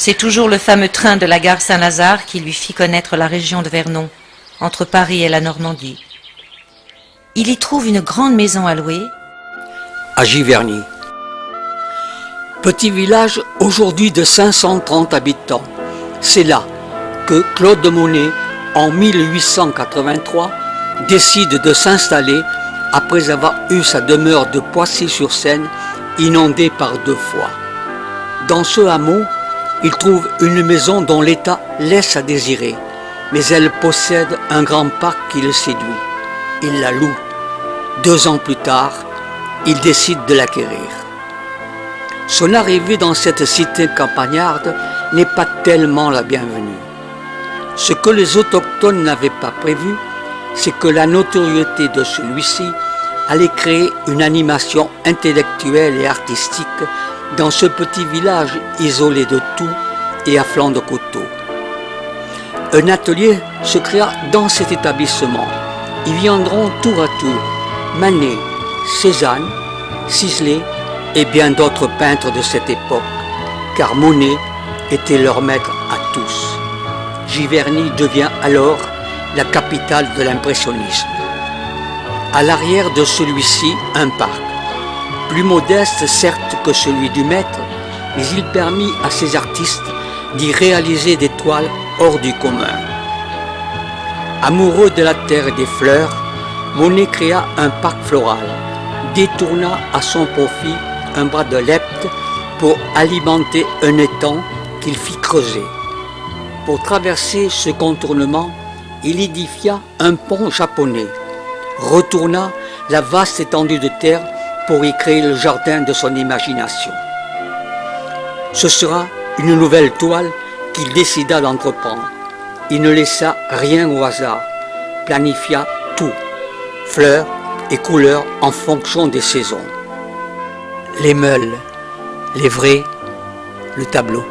C'est toujours le fameux train de la gare Saint-Lazare qui lui fit connaître la région de Vernon, entre Paris et la Normandie. Il y trouve une grande maison à louer. À Giverny. Petit village aujourd'hui de 530 habitants. C'est là que Claude Monet, en 1883, décide de s'installer après avoir eu sa demeure de Poissy-sur-Seine inondée par 2 fois. Dans ce hameau, il trouve une maison dont l'état laisse à désirer, mais elle possède un grand parc qui le séduit. Il la loue. 2 ans plus tard, il décide de l'acquérir. Son arrivée dans cette cité campagnarde n'est pas tellement la bienvenue. Ce que les autochtones n'avaient pas prévu, c'est que la notoriété de celui-ci allait créer une animation intellectuelle et artistique dans ce petit village isolé de tout et à flanc de coteau. Un atelier se créa dans cet établissement. Y viendront tour à tour Manet, Cézanne, Sisley et bien d'autres peintres de cette époque, car Monet était leur maître à tous. Giverny devient alors la capitale de l'impressionnisme. À l'arrière de celui-ci, un parc, plus modeste certes que celui du maître, mais il permit à ces artistes d'y réaliser des toiles hors du commun. Amoureux de la terre et des fleurs, Monet créa un parc floral, détourna à son profit un bras de Lepte pour alimenter un étang qu'il fit creuser. Pour traverser ce contournement, il édifia un pont japonais, retourna la vaste étendue de terre pour y créer le jardin de son imagination. Ce sera une nouvelle toile qu'il décida d'entreprendre. Il ne laissa rien au hasard, planifia tout, fleurs et couleurs en fonction des saisons. Les meules, les vrais, le tableau.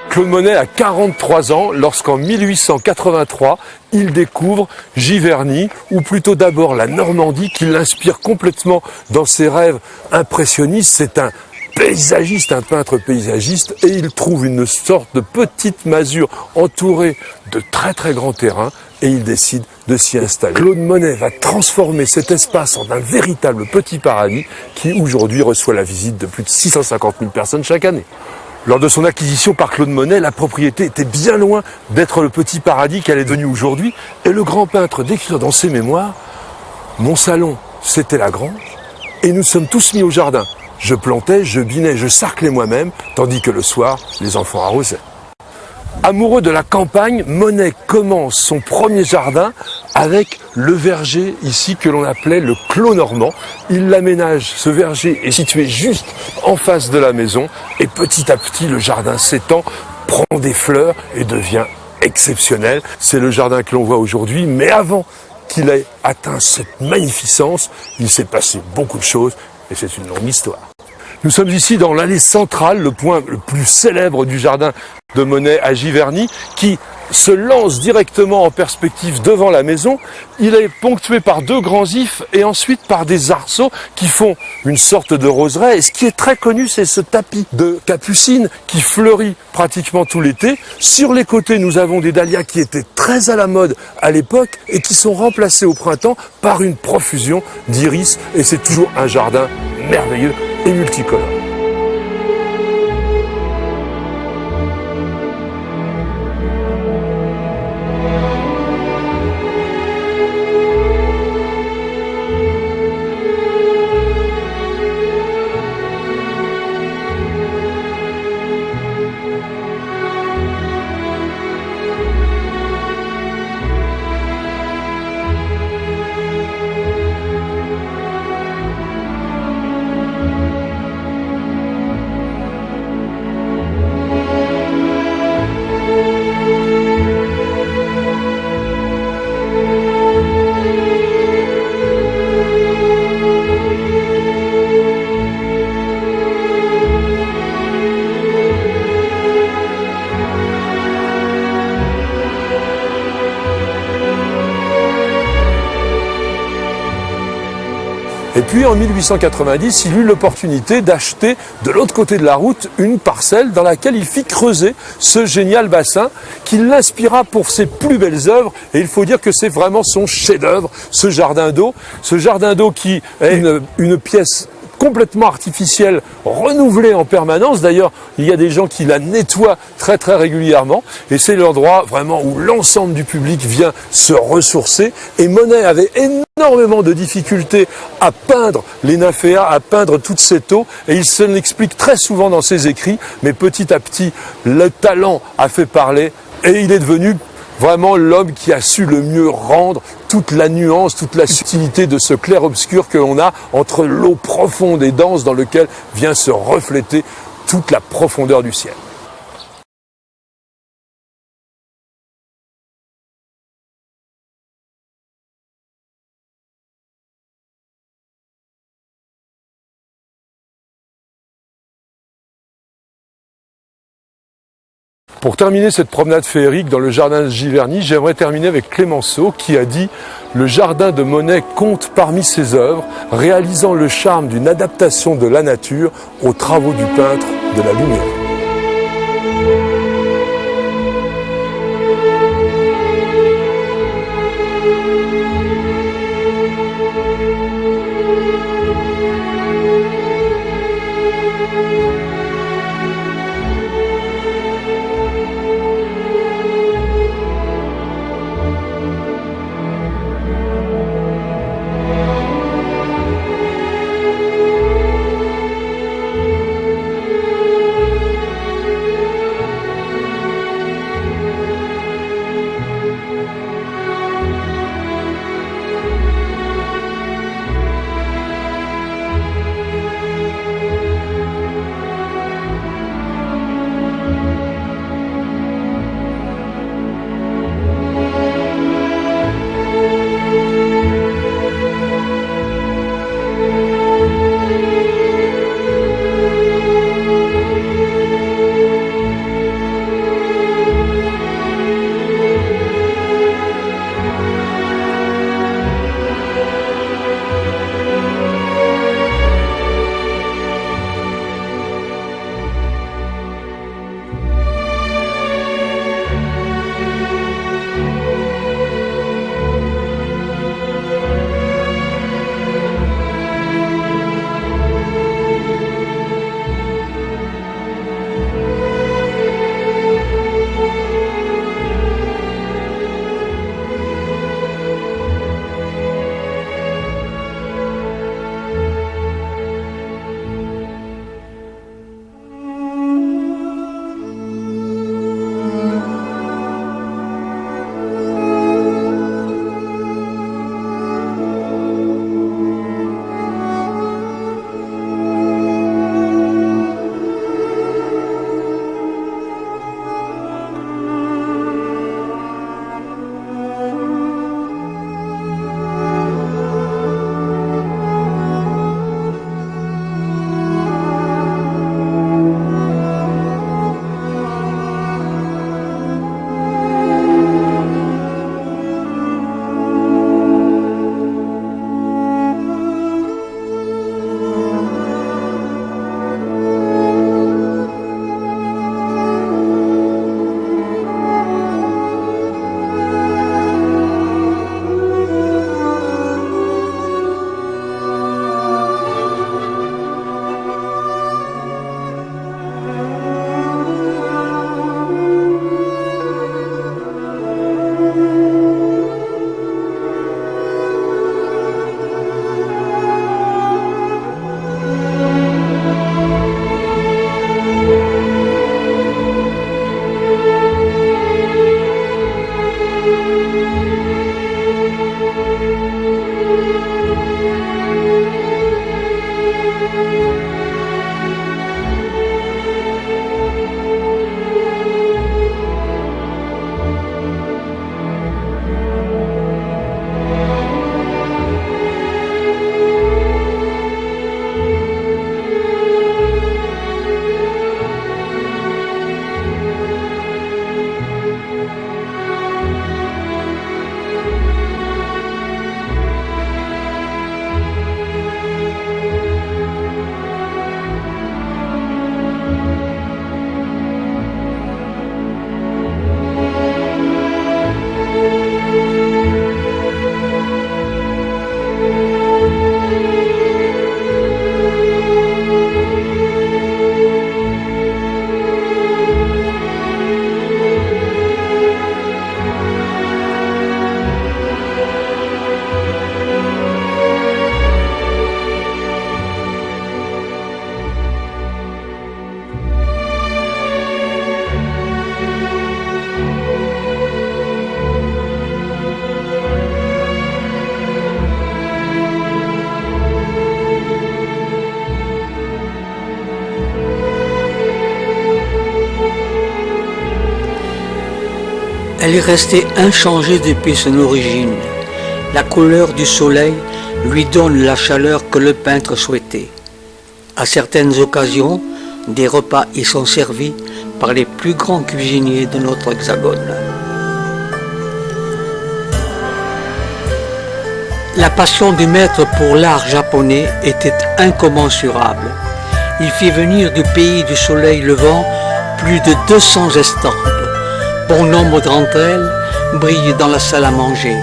Claude Monet a 43 ans lorsqu'en 1883, il découvre Giverny, ou plutôt d'abord la Normandie, qui l'inspire complètement dans ses rêves impressionnistes. C'est un paysagiste, un peintre paysagiste, et il trouve une sorte de petite masure entourée de très très grands terrains, et il décide de s'y installer. Claude Monet va transformer cet espace en un véritable petit paradis qui aujourd'hui reçoit la visite de plus de 650 000 personnes chaque année. Lors de son acquisition par Claude Monet, la propriété était bien loin d'être le petit paradis qu'elle est devenue aujourd'hui. Et le grand peintre décrit dans ses mémoires « Mon salon, c'était la grange, et nous sommes tous mis au jardin. Je plantais, je binais, je sarclais moi-même, tandis que le soir, les enfants arrosaient. » Amoureux de la campagne, Monet commence son premier jardin avec le verger ici que l'on appelait le Clos Normand. Il l'aménage, ce verger est situé juste en face de la maison et petit à petit le jardin s'étend, prend des fleurs et devient exceptionnel. C'est le jardin que l'on voit aujourd'hui, mais avant qu'il ait atteint cette magnificence, il s'est passé beaucoup de choses et c'est une longue histoire. Nous sommes ici dans l'allée centrale, le point le plus célèbre du jardin de Monet à Giverny, qui se lance directement en perspective devant la maison. Il est ponctué par 2 grands ifs et ensuite par des arceaux qui font une sorte de roseraie. Et ce qui est très connu, c'est ce tapis de capucine qui fleurit pratiquement tout l'été. Sur les côtés, nous avons des dahlias qui étaient très à la mode à l'époque et qui sont remplacés au printemps par une profusion d'iris. Et c'est toujours un jardin merveilleux et multicolore. Et puis en 1890, il eut l'opportunité d'acheter de l'autre côté de la route une parcelle dans laquelle il fit creuser ce génial bassin qui l'inspira pour ses plus belles œuvres. Et il faut dire que c'est vraiment son chef-d'œuvre, ce jardin d'eau. Ce jardin d'eau qui est une pièce complètement artificielle, renouvelée en permanence. D'ailleurs, il y a des gens qui la nettoient très très régulièrement. Et c'est l'endroit vraiment où l'ensemble du public vient se ressourcer. Et Monet avait énormément de difficultés à peindre les nymphéas, à peindre toute cette eau. Et il se l'explique très souvent dans ses écrits. Mais petit à petit, le talent a fait parler. Et il est devenu vraiment l'homme qui a su le mieux rendre toute la nuance, toute la subtilité de ce clair-obscur que l'on a entre l'eau profonde et dense dans lequel vient se refléter toute la profondeur du ciel. Pour terminer cette promenade féerique dans le jardin de Giverny, j'aimerais terminer avec Clémenceau qui a dit « Le jardin de Monet compte parmi ses œuvres, réalisant le charme d'une adaptation de la nature aux travaux du peintre de la lumière. » Elle est restée inchangée depuis son origine. La couleur du soleil lui donne la chaleur que le peintre souhaitait. À certaines occasions, des repas y sont servis par les plus grands cuisiniers de notre hexagone. La passion du maître pour l'art japonais était incommensurable. Il fit venir du pays du soleil levant plus de 200 estampes. Bon nombre d'entre elles brillent dans la salle à manger.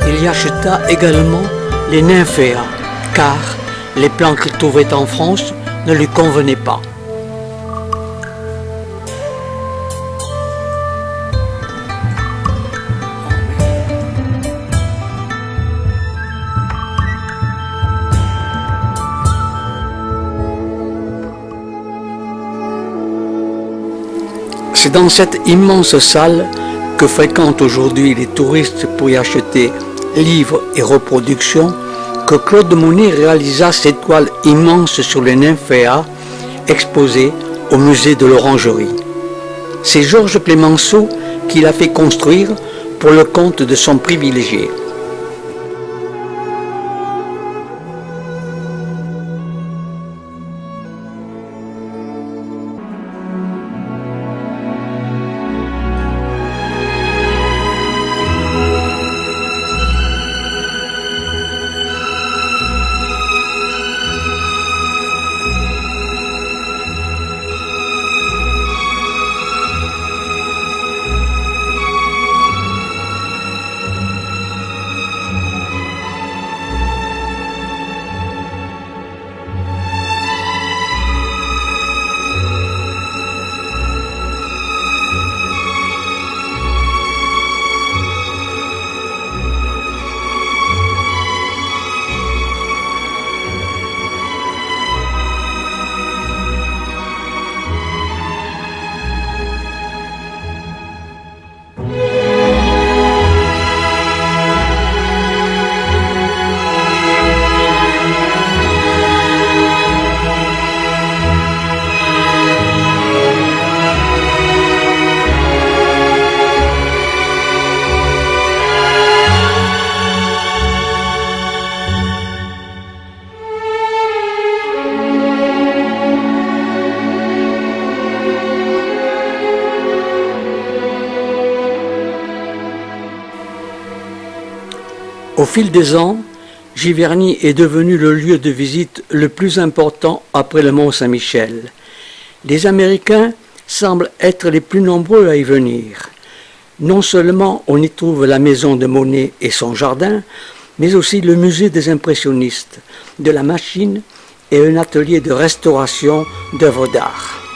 Il y acheta également les nymphéas, car les plans qu'il trouvait en France ne lui convenaient pas. C'est dans cette immense salle que fréquentent aujourd'hui les touristes pour y acheter livres et reproductions que Claude Monet réalisa ces toiles immenses sur les nymphéas exposées au musée de l'Orangerie. C'est Georges Clemenceau qui l'a fait construire pour le compte de son privilégié. Au fil des ans, Giverny est devenu le lieu de visite le plus important après le Mont-Saint-Michel. Les Américains semblent être les plus nombreux à y venir. Non seulement on y trouve la maison de Monet et son jardin, mais aussi le musée des impressionnistes, de la machine et un atelier de restauration d'œuvres d'art.